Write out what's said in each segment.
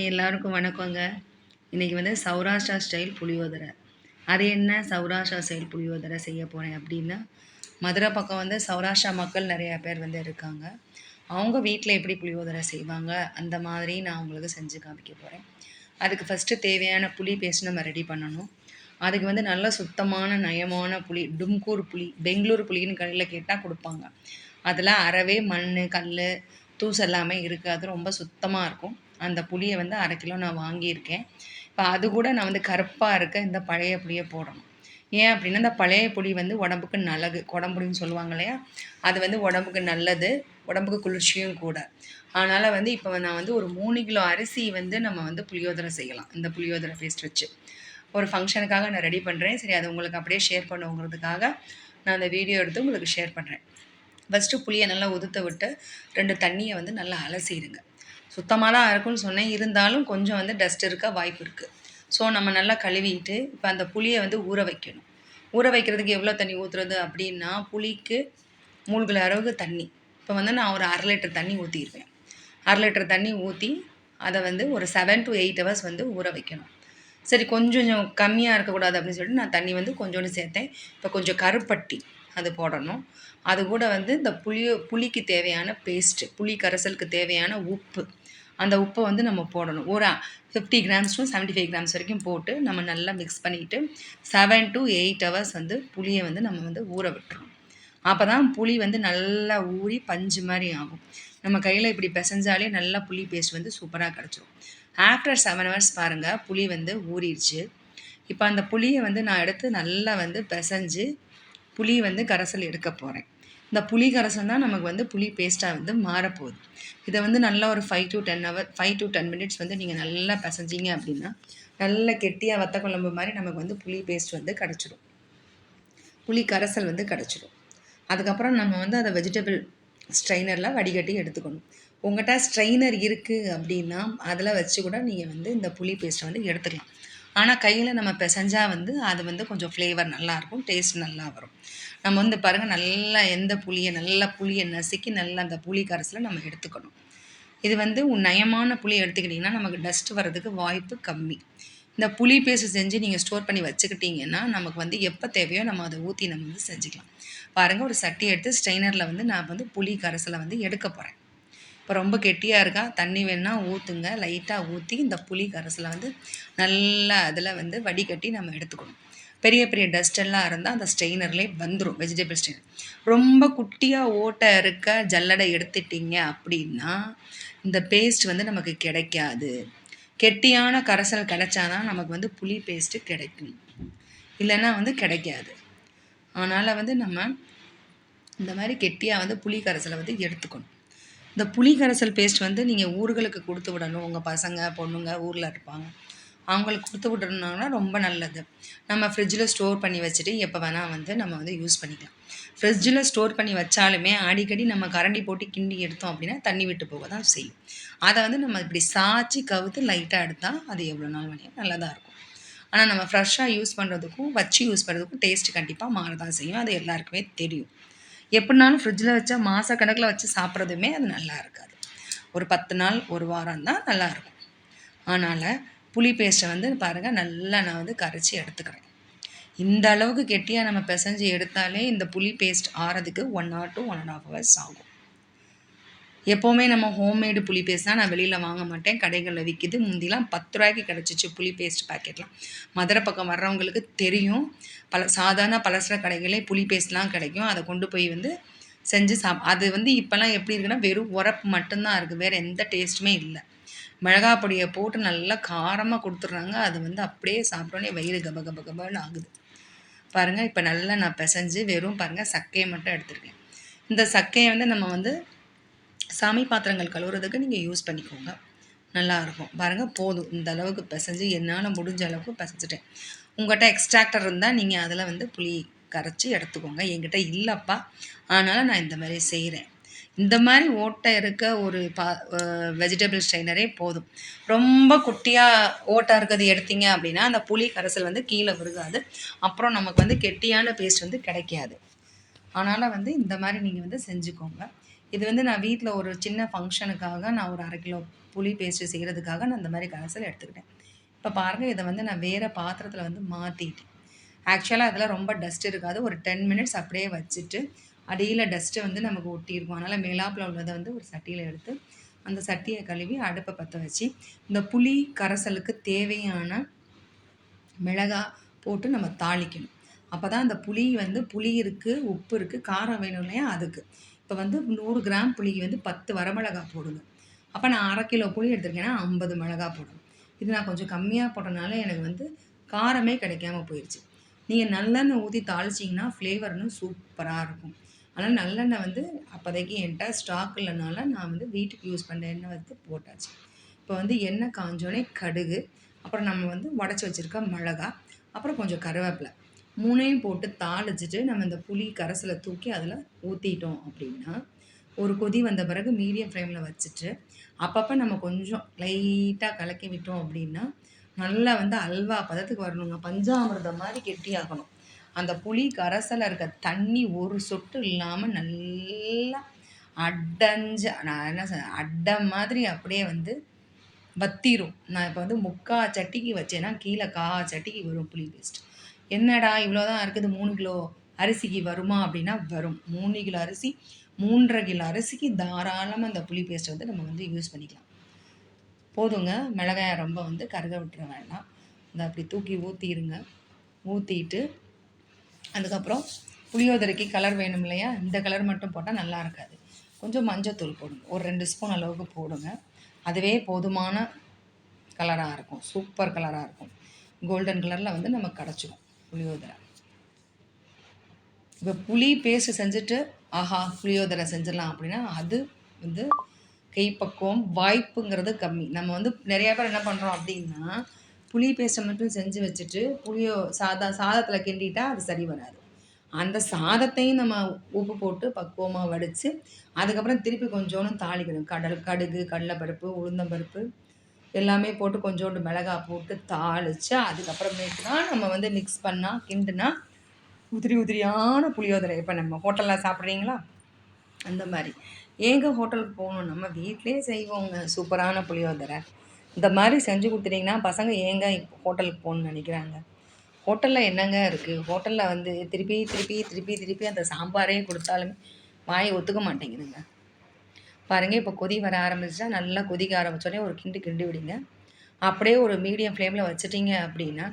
எல்லாருக்கும் வணக்கங்க. இன்னைக்கு வந்து சௌராஷ்டிரா ஸ்டைல் புளியோதரை. அது என்ன சௌராஷ்டிரா ஸ்டைல் புளியோதரை செய்ய போறேன் அப்படின்னா, மதுரை பக்கம் வந்து சௌராஷ்டிரா மக்கள் நெறையா பேர் வந்து இருக்காங்க. அவங்க வீட்ல எப்படி புளியோதரை செய்வாங்க, அந்த மாதிரி நான் உங்களுக்கு செஞ்சு காமிக்க போறேன். அதுக்கு ஃபர்ஸ்ட்டு தேவையான புளி பேஸ்ட் நம்ம ரெடி பண்ணணும். அதுக்கு வந்து நல்ல சுத்தமான, நயமான புளி, டும்கூர் புளி, பெங்களூர் புளின்னு கடையில கேட்டா குடுப்பாங்க. அதில அறவே மண்ணு, கல்லு, தூசு எல்லாமே இருக்காது. ரொம்ப சுத்தமா இருக்கும். அந்த புளிய வந்து 1/2 கிலோ நான் வாங்கியிருக்கேன். இப்ப அது கூட நான் வந்து கருப்பா இருக்க இந்த பழைய புளிய போடணும். ஏன் அப்டின்னா, இந்த பழைய புளி வந்து உடம்புக்கு நல்லது. கொடம்புளின்னு சொல்லுவாங்க இல்லையா? அது வந்து உடம்புக்கு நல்லது. உடம்புக்கு குளிர்ச்சியும் கூட. அதனால வந்து இப்ப நான் வந்து ஒரு 3 கிலோ அரிசி வந்து நம்ம வந்து புளியோதரை செய்யலாம். இந்த புளியோதரை பேஸ்ட் வச்சு. ஒரு ஃபங்ஷனுக்காக நான் ரெடி பண்றேன். சரி அத உங்களுக்கு அப்படியே ஷேர் பண்ணுவோங்கிறதுக்காக, நான் அந்த வீடியோ எடுத்து உங்களுக்கு ஷேர் பண்றேன். ஃபஸ்ட்டு புளிய நல்லா உதுத்த விட்டு 2 தண்ணிய வந்து நல்லா அலசிருங்க. சுத்தமா தான் இருக்கும்னு சொன்னேன். இருந்தாலும் கொஞ்சம் வந்து டஸ்ட் இருக்க வாய்ப்பு இருக்கு. ஸோ நம்ம நல்லா கழுவிட்டு, இப்ப அந்த புளிய வந்து ஊற வைக்கணும். ஊற வைக்கிறதுக்கு எவ்வளோ தண்ணி ஊத்துறது அப்டின்னா, புளிக்கு மூழ்குற அளவுக்கு தண்ணி. இப்ப வந்து நான் ஒரு 1/2 லிட்டர் தண்ணி ஊத்திருவேன். 1/2 லிட்டர் தண்ணி ஊத்தி, அத வந்து ஒரு 7 டூ 8 ஹவர்ஸ் வந்து ஊற வைக்கணும். சரி கொஞ்சம் கம்மியா இருக்கக்கூடாது அப்படின்னு சொல்லிட்டு நான் தண்ணி வந்து கொஞ்சோண்டு சேர்த்தேன். இப்போ கொஞ்சம் கருப்பட்டி அது போடணும். அது கூட வந்து இந்த புளிக்கு தேவையான பேஸ்ட்டு, புளி கரைசலுக்கு தேவையான உப்பு. அந்த உப்ப வந்து நம்ம போடணும். ஒரு 50 கிராம்ஸ் டூ 75 கிராம்ஸ் வரைக்கும் போட்டு நம்ம நல்லா மிக்ஸ் பண்ணிட்டு 7 டூ 8 ஹவர்ஸ் வந்து புளிய வந்து நம்ம வந்து ஊற விட்டுறணும். அப்பதான் புளி வந்து நல்லா ஊறி பஞ்சு மாரி ஆகும். நம்ம கையில இப்படி பெசஞ்சாலே நல்லா புளி பேஸ்ட் வந்து சூப்பரா கிடைச்சிரும். ஆஃப்டர் 7 ஹவர்ஸ் பாருங்க புளி வந்து ஊறிருச்சு. இப்ப அந்த புளிய வந்து நான் எடுத்து நல்லா வந்து பெசஞ்சு, புளி வந்து கரைசல் எடுக்க போறேன். இந்த புளி கரைசல் தான் நமக்கு வந்து புளி பேஸ்ட்டா வந்து மாறப்போகுது. இத வந்து நல்லா ஒரு 5 டூ 10 மினிட்ஸ் வந்து நீங்க நல்லா பெசஞ்சீங்க அப்படின்னா, நல்ல கெட்டியா வத்த குழம்பு மாரி நமக்கு வந்து புளி பேஸ்ட் வந்து கிடைச்சிடும். புளி கரைசல் வந்து கிடைச்சிடும். அதுக்கப்புறம் நம்ம வந்து அத வெஜிடபிள் ஸ்ட்ரெயினர்ல வடிகட்டி எடுத்துக்கணும். உங்கட்ட ஸ்ட்ரெயினர் இருக்கு அப்படின்னா, அதில வச்சு கூட நீங்க வந்து இந்த புளி பேஸ்ட்ட வந்து எடுத்துக்கலாம். ஆனா, கையில நம்ம பெசஞ்சா வந்து அது வந்து கொஞ்சம் ஃப்ளேவர் நல்லாயிருக்கும். டேஸ்ட் நல்லா வரும். நம்ம வந்து பாருங்க நல்லா புளிய நசுக்கி நல்லா அந்த புளி கரைசல நம்ம எடுத்துக்கணும். இது வந்து நயமான புளி எடுத்துக்கிட்டிங்கன்னா, நமக்கு டஸ்ட் வர்றதுக்கு வாய்ப்பு கம்மி. இந்த புளி பேஸ்ட் செஞ்சு நீங்க ஸ்டோர் பண்ணி வச்சுக்கிட்டீங்கன்னா, நமக்கு வந்து எப்ப தேவையோ நம்ம அத ஊத்தி நம்ம வந்து செஞ்சுக்கலாம். பாருங்க ஒரு சட்டி எடுத்து ஸ்ட்ரெயினர்ல வந்து நான் வந்து புளி கரைசல வந்து எடுக்க போறேன். இப்ப ரொம்ப கெட்டியா இருக்கா, தண்ணி வேணுனா ஊத்துங்க. லைட்டா ஊத்தி இந்த புளி கரைசல வந்து நல்லா அதில வந்து வடிகட்டி நம்ம எடுத்துக்கணும். பெரிய பெரிய டஸ்ட் எல்லாம் இருந்தா அந்த ஸ்ட்ரெயினர்லயே வந்துரும். Vegetable strainer. ரொம்ப குட்டியா ஓட்டை இருக்க ஜல்லடை எடுத்துட்டீங்க அப்படின்னா, இந்த பேஸ்ட் வந்து நமக்கு கிடைக்காது. கெட்டியான கரைசல் கிடைச்சா தான் நமக்கு வந்து புளி பேஸ்ட் கிடைக்கும். இல்லன்னா வந்து கிடைக்காது. அதனால வந்து நம்ம இந்த மாரி கெட்டியா வந்து புளி கரைசல வந்து எடுத்துக்கணும். இந்த புளி கரைசல் பேஸ்ட் வந்து நீங்க ஊர்களுக்கு குடுத்து விடணும். உங்க பசங்க, பொண்ணுங்க ஊர்ல இருப்பாங்க. அவங்களுக்கு குடுத்து விட்டுருந்தாங்கன்னா ரொம்ப நல்லது. நம்ம ஃப்ரிட்ஜில ஸ்டோர் பண்ணி வச்சுட்டு எப்ப வேணா வந்து நம்ம வந்து யூஸ் பண்ணிக்கலாம். ஃப்ரிட்ஜில ஸ்டோர் பண்ணி வச்சாலுமே அடிக்கடி நம்ம கரண்டி போட்டு கிண்டி எடுத்தோம் அப்படின்னா, தண்ணி விட்டு போக தான் செய்யும். அத வந்து நம்ம இப்படி சாய்ச்சி கவுத்து லைட்டா எடுத்தா, அது எவ்வளோ நாள் வரையும் நல்லா தான் இருக்கும். ஆனா நம்ம ஃப்ரெஷ்ஷா யூஸ் பண்றதுக்கும், வச்சு யூஸ் பண்றதுக்கும் டேஸ்ட் கண்டிப்பா மாற தான் செய்யும். அது எல்லாருக்குமே தெரியும். எப்படினாலும் ஃப்ரிட்ஜில வச்சா மாசக்கணக்குல வச்சு சாப்பிடுறதுமே அது நல்லா இருக்காது. ஒரு 10 நாள், 1 வாரம் தான் நல்லாயிருக்கும். அதனால புளி பேஸ்ட்ட வந்து பாருங்க நல்லா நான் வந்து கரைச்சு எடுத்துக்கிறேன். இந்த அளவுக்கு கெட்டியா நம்ம பெசஞ்சு எடுத்தாலே இந்த புளி பேஸ்ட் ஆறதுக்கு 1 ஹார் டூ 1 1/2 ஹவர்ஸ் ஆகும். எப்பவுமே நம்ம ஹோம்மேடு புளி பேஸ்ட்னா நான் வெளியில வாங்க மாட்டேன். கடைகள்ல விக்கிது. முந்திலாம் ரூ. 10க்கு கிடைச்சுச்சு புளி பேஸ்ட் பாக்கெட்லாம். மதுரை பக்கம் வர்றவங்களுக்கு தெரியும். சாதாரண பலசர கடைகளே புளி பேஸ்ட்லாம் கிடைக்கும். அத கொண்டு போய் வந்து செஞ்சு அது வந்து இப்பலாம் எப்படி இருக்குன்னா, வெறும் உரப்பு மட்டும் தான் இருக்கு. வேற எந்த டேஸ்ட்டுமே இல்ல. மிளகா பொடிய போட்டு நல்லா காரமா குடுத்துடுறாங்க. அது வந்து அப்படியே சாப்பிட்டோனே வயிறு கப கப கபன்னு ஆகுது. பாருங்க, இப்ப நல்லா நான் பெசஞ்சு வெறும் பாருங்க சக்கைய மட்டும் எடுத்துருக்கேன். இந்த சக்கைய வந்து நம்ம வந்து சாமி பாத்திரங்கள் கழுவுறதுக்கு நீங்க யூஸ் பண்ணிக்கோங்க. நல்லாயிருக்கும். பாருங்க போதும். இந்த அளவுக்கு பெசஞ்சு என்னால முடிஞ்ச அளவுக்கு பெசஞ்சுட்டேன். உங்கட்ட எக்ஸ்ட்ராக்டர் இருந்தா நீங்க அதில வந்து புளி கரைச்சு எடுத்துக்கோங்க. என்கிட்ட இல்லப்பா. அதனால நான் இந்த மாரி செய்றேன். இந்த மாரி ஓட்டை இருக்க ஒரு வெஜிடபிள் ஸ்ட்ரெயினரே போதும். ரொம்ப குட்டியா ஓட்டை இருக்கிறது எடுத்தீங்க அப்படின்னா, அந்த புளி கரைசல் வந்து கீழ விழுகாது. அப்புறம் நமக்கு வந்து கெட்டியான பேஸ்ட் வந்து கிடைக்காது. அதனால வந்து இந்த மாரி நீங்க வந்து செஞ்சுக்கோங்க. இது வந்து நான் வீட்ல ஒரு சின்ன ஃபங்ஷனுக்காக நான் ஒரு 1/2 கிலோ புளி பேஸ்ட்டு செய்றதுக்காக நான் இந்த மாரி கரைசல் எடுத்துக்கிட்டேன். இப்ப பாருங்க இத வந்து நான் வேற பாத்திரத்துல வந்து மாத்திட்டேன். ஆக்சுவலா அதில ரொம்ப டஸ்ட் இருக்காது. ஒரு 10 மினிட்ஸ் அப்படியே வச்சுட்டு, அடியில டஸ்ட்டு வந்து நமக்கு ஒட்டியிருக்கும். அதனால மேலாப்புல உள்ளத வந்து ஒரு சட்டியில எடுத்து, அந்த சட்டிய கழுவி அடுப்ப பத்த வச்சு, இந்த புளி கரைசலுக்கு தேவையான மிளகா போட்டு நம்ம தாளிக்கணும். அப்பதான் அந்த புளி வந்து புளி இருக்கு, உப்பு இருக்கு, காரம் வேணும் இல்லையா? அதுக்கு. இப்ப வந்து 100 கிராம் புளிக்கு வந்து 10 வரமிளகா போடுங்க. அப்ப நான் 1/2 கிலோ புளி எடுத்திருக்கேன்னா 50 மிளகா போடணும். இது நான் கொஞ்சம் கம்மியா போட்டனால எனக்கு வந்து காரமே கிடைக்காம போயிருச்சு. நீங்க நல்லெண்ணெய் ஊத்தி தாளிச்சீங்கன்னா, ஃப்ளேவர் இன்னும் சூப்பரா இருக்கும். ஆனா நல்லெண்ணெய் வந்து அப்போதைக்கு என்ட்ட ஸ்டாக் இல்லனால நான் வந்து வீட்டுக்கு யூஸ் பண்ற எண்ணெய் வந்து போட்டாச்சு. இப்போ வந்து எண்ணெய் காஞ்சோனே கடுகு, அப்புறம் நம்ம வந்து உடைச்சு வச்சிருக்க மிளகா, அப்புறம் கொஞ்சம் கருவேப்பில 3யும் போட்டு தாளிச்சுட்டு, நம்ம இந்த புளி கரைசல தூக்கி அதில ஊத்திட்டோம் அப்படின்னா, ஒரு கொதி வந்த பிறகு மீடியம் ஃப்ளேம்ல வச்சுட்டு, அப்பப்ப நம்ம கொஞ்சம் லைட்டா கலக்கி விட்டோம் அப்படின்னா, நல்லா வந்து அல்வா பதத்துக்கு வரணுங்க. பஞ்சாமிர்தம் மாரி கெட்டியாகணும். அந்த புளி கரைசல்ல இருக்க தண்ணி ஒரு சொட்டு இல்லாம நல்லா அடைஞ்சு நான் என்ன அடை மாதிரி அப்படியே வந்து வத்திரும். நான் இப்ப வந்து 3/4 சட்டிக்கு வச்சேன்னா, கீழ 1/4 சட்டிக்கு வரும் புளி பேஸ்ட். என்னடா இவ்வளோ தான் இருக்குது 3 கிலோ அரிசிக்கு வருமா? அப்படின்னா வரும். 3 கிலோ அரிசி, 3 1/2 கிலோ அரிசிக்கு தாராளமா இந்த புளி பேஸ்ட் வந்து நம்ம வந்து யூஸ் பண்ணிக்கலாம். போதுங்க. மிளகாய ரொம்ப வந்து கருக விட்டுற வேண்டாம். இத அப்படி தூக்கி ஊத்திருங்க. ஊத்திட்டு, அதுக்கப்புறம் புளியோதரைக்கு கலர் வேணும் இல்லையா? இந்த கலர் மட்டும் போட்டா நல்லா இருக்காது. கொஞ்சம் மஞ்சத்தூள் போடுங்க. ஒரு 2 ஸ்பூன் அளவுக்கு போடுங்க. அதுவே போதுமான கலரா இருக்கும். சூப்பர் கலரா இருக்கும். கோல்டன் கலர்ல வந்து நமக்கு கிடைச்சிரும் புளியோதரை. இப்ப புளி பேஸ்ட் செஞ்சுட்டு, ஆஹா! புளியோதரை செஞ்சிடலாம் அப்படின்னா, அது வந்து கைப்பக்குவம் வாய்ப்புங்கிறது கம்மி. நம்ம வந்து நெறைய பேர் என்ன பண்றோம் அப்படின்னா, புளி பேஸ்ட்ட மட்டும் செஞ்சு வச்சுட்டு, சாதத்தில கிண்டிட்டா அது சரி வராது. அந்த சாதத்தையும் நம்ம உப்பு போட்டு பக்குவமா வடிச்சு, அதுக்கப்புறம் திருப்பி கொஞ்சோண்டு தாளிக்கணும். கடுகு, கடலைப்பருப்பு, உளுந்தம்பருப்பு எல்லாமே போட்டு கொஞ்சோண்டு மிளகா போட்டு தாளிச்சு, அதுக்கப்புறமேட்டு தான் நம்ம வந்து மிக்ஸ் பண்ணா, கிண்டுனா உதிரி உதிரியான புளியோதரை. இப்ப நம்ம ஹோட்டல்ல சாப்பிடுறீங்களா? அந்த மாரி. ஏங்க ஹோட்டலுக்கு போணும்? நம்ம வீட்லயே செய்வோங்க சூப்பரான புளியோதரை. இந்த மாரி செஞ்சு குடுத்துட்டீங்கன்னா, பசங்க ஏங்க ஹோட்டலுக்கு போணும்னு நெனைக்கிறாங்க? ஹோட்டல்ல என்னங்க இருக்கு? ஹோட்டல்ல வந்து திருப்பி, திருப்பி, திருப்பி, திருப்பி அந்த சாம்பாரே குடுத்தாலுமே வாய் ஒத்துக்க மாட்டேங்குதுங்க. பாருங்க, இப்போ கொதி வர ஆரம்பிச்சுட்டா, நல்லா கொதிக்க ஆரம்பிச்சோனே ஒரு கிண்டு கிண்டி விடுங்க. அப்படியே ஒரு மீடியம் ஃப்ளேம்ல வச்சுட்டீங்க அப்படின்னா,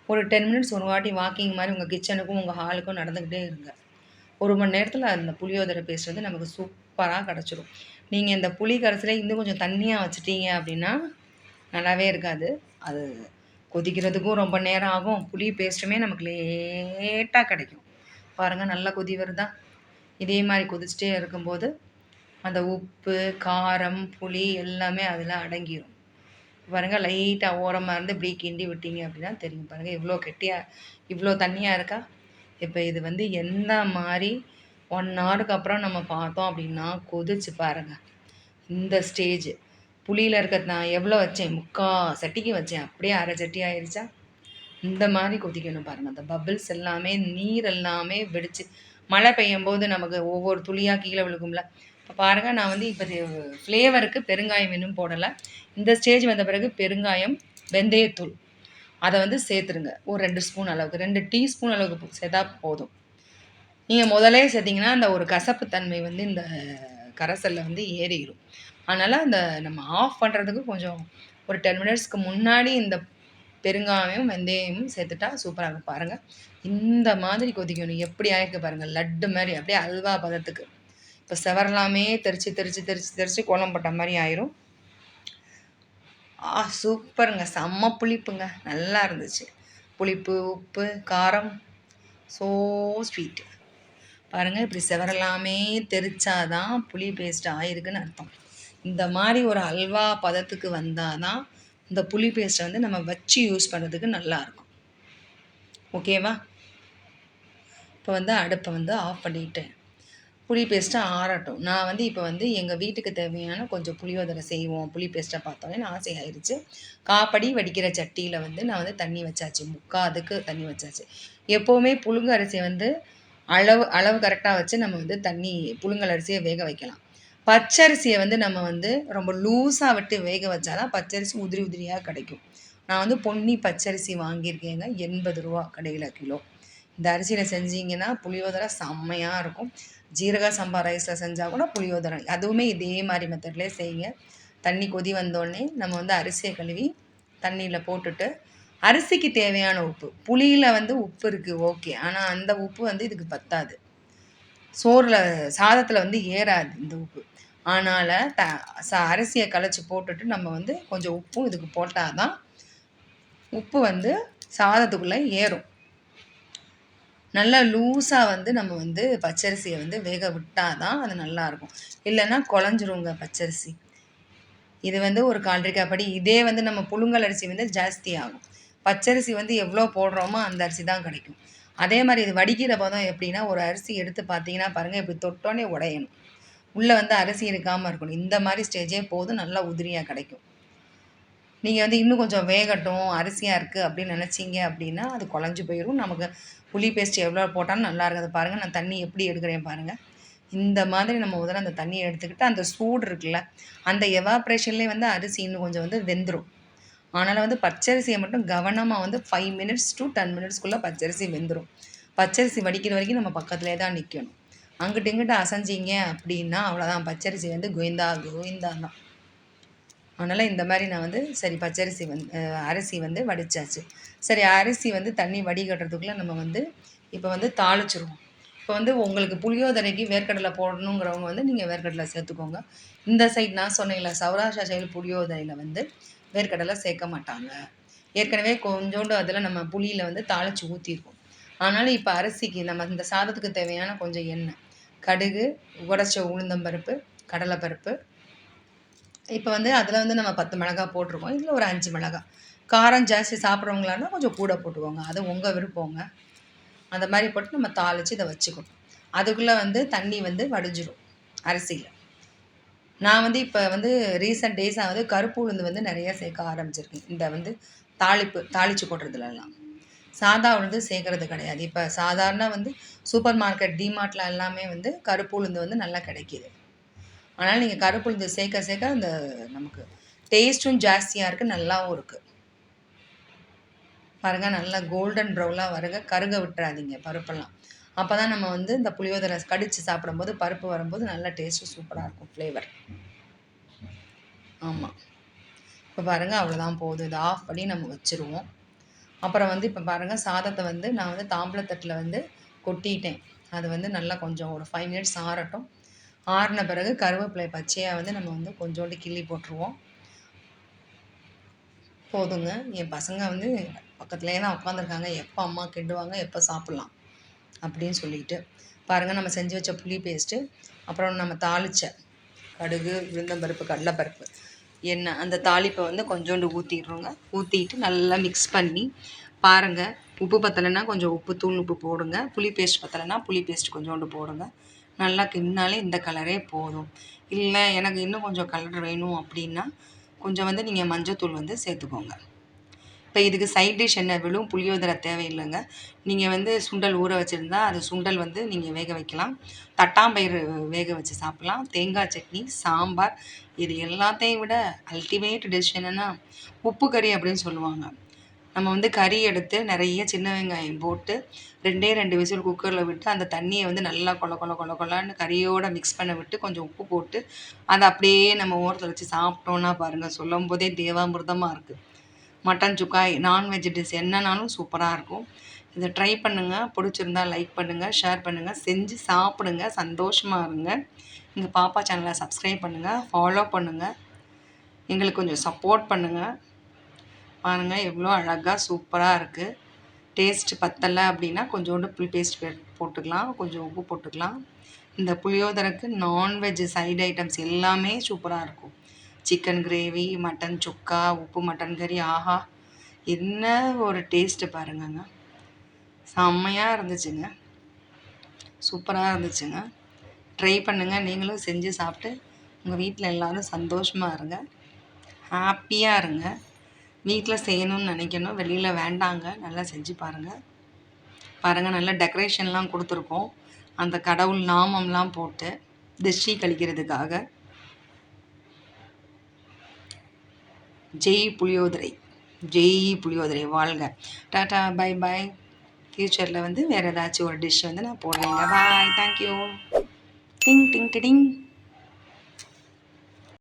ஒரு 10 மினிட்ஸ் ஒரு வாட்டி வாக்கிங் மாரி உங்க கிச்சனுக்கும், உங்க ஹாலுக்கும் நடந்துக்கிட்டே இருங்க. 1 மணி நேரத்தில அந்த புளியோதரை பேஸ்ட் வந்து நமக்கு சூப்பரா கெடைச்சிரும். நீங்க இந்த புளி கரைசல இன்னும் கொஞ்சம் தண்ணியா வச்சுட்டீங்க அப்படின்னா, நல்லாவே இருக்காது. அது கொதிக்கிறதுக்கும் ரொம்ப நேரம் ஆகும். புளி பேஸ்ட்டுமே நமக்கு லேட்டா கெடைக்கும். பாருங்க நல்லா கொதி வருதா? இதே மாரி கொதிச்சுட்டே இருக்கும்போது, அந்த உப்பு, காரம், புளி எல்லாமே அதில அடங்கிரும். பாருங்க லைட்டா ஓரமா இருந்து இப்படி கிண்டி விட்டீங்க அப்படின்னா தெரியும். பாருங்க இவ்ளோ கெட்டியா இவ்ளோ தண்ணியா இருக்கா? இப்ப இது வந்து எந்த மாரி 1 ஹவருக்கு அப்புறம் நம்ம பார்த்தோம் அப்படின்னா, கொதிச்சு பாருங்க. இந்த ஸ்டேஜ். புளியில இருக்க நான் எவ்வளோ வச்சேன்? 3/4 சட்டிக்கு வச்சேன். அப்படியே 1/2 சட்டி ஆயிருச்சா? இந்த மாரி கொதிக்கணும் பாருங்க. அந்த பபிள்ஸ் எல்லாமே, நீர் எல்லாமே வெடிச்சு மழை பெய்யும்போது நமக்கு ஒவ்வொரு துளியா கீழ விழுகும்ல. இப்ப பாருங்க நான் வந்து இப்ப ஃப்ளேவருக்கு பெருங்காயம் இன்னும் போடல. இந்த ஸ்டேஜ் வந்த பிறகு பெருங்காயம், வெந்தயத்தூள் அத வந்து சேர்த்துருங்க. ஒரு 2 ஸ்பூன் அளவுக்கு. 2 டீஸ்பூன் அளவுக்கு சேர்த்தா போதும். நீங்க முதலே சேர்த்தீங்கன்னா, அந்த ஒரு கசப்பு தன்மை வந்து இந்த கரைசல்ல வந்து ஏறிரும். அதனால அந்த நம்ம ஆஃப் பண்றதுக்கு கொஞ்சம் ஒரு 10 மினிட்ஸ்க்கு முன்னாடி இந்த பெருங்காயம், வெந்தயமும் சேர்த்துட்டா சூப்பரா இருக்கும். பாருங்க. இந்த மாதிரி கொதிக்கணும். எப்படி ஆயிருக்கு பாருங்க. லட்டு மாரி அப்படியே அல்வா பதத்துக்கு. இப்ப செவரெல்லாமே தெறிச்சு, தெறிச்சு, தெறிச்சு, தெறிச்சு கோலம் போட்ட மாரி ஆயிரும். சூப்பருங்க. செம்ம புளிப்புங்க. நல்லா இருந்துச்சு. புளிப்பு, உப்பு, காரம் ஸோ ஸ்வீட். பாருங்க இப்படி செவரெல்லாமே தெரிச்சா தான் புளி பேஸ்ட் ஆயிருக்குன்னு அர்த்தம். இந்த மாரி ஒரு அல்வா பதத்துக்கு வந்தா தான், இந்த புளி பேஸ்ட்ட வந்து நம்ம வச்சு யூஸ் பண்ணுறதுக்கு நல்லாருக்கும். ஓகேவா? இப்போ வந்து அடுப்ப வந்து ஆஃப் பண்ணிட்டேன். புளி பேஸ்ட்ட ஆறட்டும். நான் வந்து இப்போ வந்து எங்க வீட்டுக்கு தேவையான கொஞ்சம் புளியோதரை செய்வோம். புளி பேஸ்ட்ட பார்த்தோனே ஆசையாயிருச்சு. காப்படி வடிக்கிற சட்டியில வந்து நான் வந்து தண்ணி வச்சாச்சு. 3/4 அதுக்கு தண்ணி வச்சாச்சு. எப்பவுமே புழுங்க அரிசிய வந்து அளவு அளவு கரெக்ட்டா வச்சு நம்ம வந்து புழுங்கல் அரிசிய வேக வைக்கலாம். பச்சரிசியை வந்து நம்ம வந்து ரொம்ப லூஸாக விட்டு வேக வச்சா தான் பச்சரிசி உதிரி உதிரியாக கிடைக்கும். நான் வந்து பொன்னி பச்சரிசி வாங்கியிருக்கேங்க. ரூ. 80 கடையில் கிலோ. இந்த அரிசியில் செஞ்சீங்கன்னா புளியோதரை செம்மையாக இருக்கும். ஜீரக சம்பா ரைஸில் செஞ்சால் கூட புளியோதரை அதுவுமே இதே மாதிரி மெத்தட்லேயே செய்யுங்க. தண்ணி கொதி வந்தோடனே நம்ம வந்து அரிசியை கழுவி தண்ணியில் போட்டுட்டு அரிசிக்கு தேவையான உப்பு, புளியில் வந்து உப்பு இருக்குது ஓகே, ஆனால் அந்த உப்பு வந்து இதுக்கு பத்தாது. சோறில் சாதத்தில் வந்து ஏறாது இந்த உப்பு. அதனால் அரிசியை களைச்சி போட்டுட்டு நம்ம வந்து கொஞ்சம் உப்பும் இதுக்கு போட்டால் தான் உப்பு வந்து சாதத்துக்குள்ளே ஏறும். நல்லா லூஸாக வந்து நம்ம வந்து பச்சரிசியை வந்து வேக விட்டால் தான் அது நல்லாயிருக்கும். இல்லைன்னா குழஞ்சிருங்க பச்சரிசி. இது வந்து ஒரு 1/4 கப்படி. இதே வந்து நம்ம புழுங்கல் அரிசி வந்து ஜாஸ்தி ஆகும். பச்சரிசி வந்து எவ்வளோ போடுறோமோ அந்த அரிசி தான் கிடைக்கும். அதே மாதிரி இது வடிக்கிற பதம் எப்படின்னா, ஒரு அரிசி எடுத்து பார்த்தீங்கன்னா பாருங்கள், இப்படி தொட்டோன்னே உடையணும். உள்ளே வந்து அரிசி இருக்காமல் இருக்கணும். இந்த மாதிரி ஸ்டேஜே போதும், நல்லா உதிரியாக கிடைக்கும். நீங்கள் வந்து இன்னும் கொஞ்சம் வேகட்டும் அரிசியாக இருக்குது அப்படின்னு நினச்சிங்க அப்படின்னா அது குழஞ்சி போயிடும். நமக்கு புளி பேஸ்ட் எவ்வளோ போட்டாலும் நல்லா இருக்குது. அதை பாருங்கள், நான் தண்ணி எப்படி எடுக்கிறேன் பாருங்கள். இந்த மாதிரி நம்ம முதல்ல அந்த தண்ணியை எடுத்துக்கிட்டு அந்த சூடு இருக்குல்ல, அந்த எவாப்ரேஷன்லேயே வந்து அரிசி இன்னும் கொஞ்சம் வந்து வெந்துடும். அதனால் வந்து பச்சரிசியை மட்டும் கவனமாக வந்து 5 மினிட்ஸ் to 10 மினிட்ஸ்க்குள்ளே பச்சரிசி வெந்துடும். பச்சரிசி வடிக்கிற வரைக்கும் நம்ம பக்கத்துலேயே தான் நிற்கணும். அங்கிட்டு இங்கிட்டு அசைஞ்சிங்க அப்படின்னா அவ்வளோதான், பச்சரிசி வந்து கோவிந்தா கோவிந்தா தான். அதனால் இந்த மாதிரி நான் வந்து சரி பச்சரிசி வந்து அரிசி வந்து வடித்தாச்சு. சரி அரிசி வந்து தண்ணி வடிகட்டுறதுக்குள்ளே நம்ம வந்து இப்போ வந்து தாளிச்சிருவோம். இப்போ வந்து உங்களுக்கு புளியோதரைக்கு வேர்க்கடலை போடணுங்கிறவங்க வந்து நீங்கள் வேர்க்கடலை சேர்த்துக்கோங்க. இந்த சைட் நான் சொன்னேன்ல சௌராஷ்டிரா சைடு புளியோதரையில் வந்து வேர்க்கடலை சேர்க்க மாட்டாங்க. ஏற்கனவே கொஞ்சோண்டு அதில் நம்ம புளியில் வந்து தாளித்து ஊற்றிருக்கோம். அதனால் இப்போ அரிசிக்கு நம்ம இந்த சாதத்துக்கு தேவையான கொஞ்சம் எண்ணெய், கடுகு, உடைச்ச உளுந்தம்பருப்பு, கடலைப்பருப்பு. இப்போ வந்து அதில் வந்து நம்ம 10 மிளகாய் போட்டிருக்கோம். இதில் ஒரு 5 மிளகாய். காரம் ஜாஸ்தி சாப்பிட்றவங்களானா கொஞ்சம் கூட போட்டுக்கோங்க. அது உங்கள் விருப்பங்க. அந்த மாதிரி போட்டு நம்ம தாளித்து இதை வச்சுக்கணும். அதுக்குள்ளே வந்து தண்ணி வந்து வடிஞ்சிடும் அரிசியில். நான் வந்து இப்போ வந்து ரீசெண்ட் டேஸாக வந்து கருப்பு உளுந்து வந்து நிறைய சேர்க்க ஆரம்பிச்சிருக்கேன். இந்த வந்து தாளித்து போடுறதுலலாம் சாதா உளுந்து சேர்க்கறது கிடையாது. இப்போ சாதாரண வந்து சூப்பர் மார்க்கெட் டிமார்ட்டில் எல்லாமே வந்து கருப்பு உளுந்து வந்து நல்லா கிடைக்கிது. அதனால் நீங்கள் கருப்பு உளுந்து சேர்க்க சேர்க்க அந்த நமக்கு டேஸ்ட்டும் ஜாஸ்தியாக இருக்குது, நல்லாவும் இருக்குது. பாருங்கள், நல்லா கோல்டன் ப்ரௌனாக வருங்க, கருக விட்டுறாதீங்க பருப்பெல்லாம். அப்போ தான் நம்ம வந்து இந்த புளியோதரை கடித்து சாப்பிடும்போது பருப்பு வரும்போது நல்லா டேஸ்ட்டு சூப்பராக இருக்கும், ஃப்ளேவர். ஆமாம், இப்போ பாருங்கள் அவ்வளோதான் போதும். இதை ஆஃப் பண்ணி நம்ம வச்சுருவோம். அப்புறம் வந்து இப்போ பாருங்கள் சாதத்தை வந்து நான் வந்து தாம்பளத்தட்டில் வந்து கொட்டிட்டேன். அது வந்து நல்லா கொஞ்சம் ஒரு 5 மினிட்ஸ் ஆறட்டும். ஆறின பிறகு கருவேப்பிலை பச்சையாக வந்து நம்ம வந்து கொஞ்சோண்டு கிள்ளி போட்டுருவோம். போதுங்க. என் பசங்க வந்து பக்கத்துலேயே தான் உட்காந்துருக்காங்க. எப்போ அம்மா கிண்டுவாங்க, எப்போ சாப்பிட்லாம் அப்படின்னு சொல்லிட்டு. பாருங்கள், நம்ம செஞ்சு வச்ச புளி பேஸ்ட்டு, அப்புறம் நம்ம தாளித்த கடுகு, உளுந்தம்பருப்பு, கடலைப்பருப்பு, எண்ணெய், அந்த தாளிப்பை வந்து கொஞ்சோண்டு ஊற்றிடுறோங்க. ஊற்றிட்டு நல்லா மிக்ஸ் பண்ணி பாருங்கள். உப்பு பத்தலைன்னா கொஞ்சம் உப்பு, தூள் உப்பு போடுங்க. புளி பேஸ்ட் பத்தலைன்னா புளி பேஸ்ட் கொஞ்சோண்டு போடுங்க. நல்லா கிண்டினாலே இந்த கலரே போதும். இல்லை எனக்கு இன்னும் கொஞ்சம் கலர் வேணும் அப்படின்னா கொஞ்சம் வந்து நீங்கள் மஞ்சத்தூள் வந்து சேர்த்துக்கோங்க. இப்போ இதுக்கு சைட் டிஷ் என்ன, வெறும் புளியோதரை தேவையில்லைங்க. நீங்கள் வந்து சுண்டல் ஊற வச்சுருந்தா அது சுண்டல் வந்து நீங்கள் வேக வைக்கலாம். தட்டாம்பயிறு வேக வச்சு சாப்பிட்லாம். தேங்காய் சட்னி, சாம்பார், இது எல்லாத்தையும் விட அல்டிமேட் டிஷ் என்னென்னா உப்பு கறி அப்படின்னு சொல்லுவாங்க. நம்ம வந்து கறி எடுத்து நிறைய சின்ன வெங்காயம் போட்டு 2 விசில் குக்கரில் விட்டு அந்த தண்ணியை வந்து நல்லா கொலான்னு கறியோடு மிக்ஸ் பண்ண விட்டு கொஞ்சம் உப்பு போட்டு அதை அப்படியே நம்ம ஓரத்தில் வச்சு சாப்பிட்டோன்னா பாருங்கள், சொல்லும் போதே தேவாமிர்தமாக இருக்குது. மட்டன் சுக்கா, நான்வெஜ் டிஷ் என்னன்னாலும் சூப்பராக இருக்கும். இதை ட்ரை பண்ணுங்கள். பிடிச்சிருந்தா லைக் பண்ணுங்கள், ஷேர் பண்ணுங்கள், செஞ்சு சாப்பிடுங்க, சந்தோஷமாக இருங்க. எங்கள் பாப்பா சேனலை சப்ஸ்கிரைப் பண்ணுங்கள், ஃபாலோ பண்ணுங்கள், எங்களுக்கு கொஞ்சம் சப்போர்ட் பண்ணுங்கள். பாருங்கள் எவ்வளோ அழகாக சூப்பராக இருக்குது. டேஸ்ட்டு பத்தலை அப்படின்னா கொஞ்சோண்டு புளி பேஸ்ட் போட்டுக்கலாம், கொஞ்சம் உப்பு போட்டுக்கலாம். இந்த புளியோதரைக்கு நான்வெஜ் சைடு ஐட்டம்ஸ் எல்லாமே சூப்பராக இருக்கும். சிக்கன் கிரேவி, மட்டன் சுக்கா, உப்பு மட்டன் கறி, ஆஹா என்ன ஒரு டேஸ்ட்டு பாருங்கங்க, செம்மையாக இருந்துச்சுங்க, சூப்பராக இருந்துச்சுங்க. ட்ரை பண்ணுங்கள், நீங்களும் செஞ்சு சாப்பிட்டு உங்கள் வீட்டில் எல்லோரும் சந்தோஷமாக இருங்க, ஹாப்பியாக இருங்க. வீட்டில் செய்யணும்னு நினைக்கணும், வெளியில் வேண்டாங்க. நல்லா செஞ்சு பாருங்கள். பாருங்கள், நல்லா டெக்கரேஷன்லாம் கொடுத்துருக்கோம். அந்த கடவுள் நாமம்லாம் போட்டு திருஷ்டி கழிக்கிறதுக்காக. ஜெய் புளியோதரை, ஜெய் புளியோதரை வாழ்க. Tata bye bye. ஃப்யூச்சரில் வந்து வேறு ஏதாச்சும் ஒரு டிஷ் வந்து நான் போடுறேங்க. பாய், தேங்க்யூ. டிங் டிங் டிடிங்.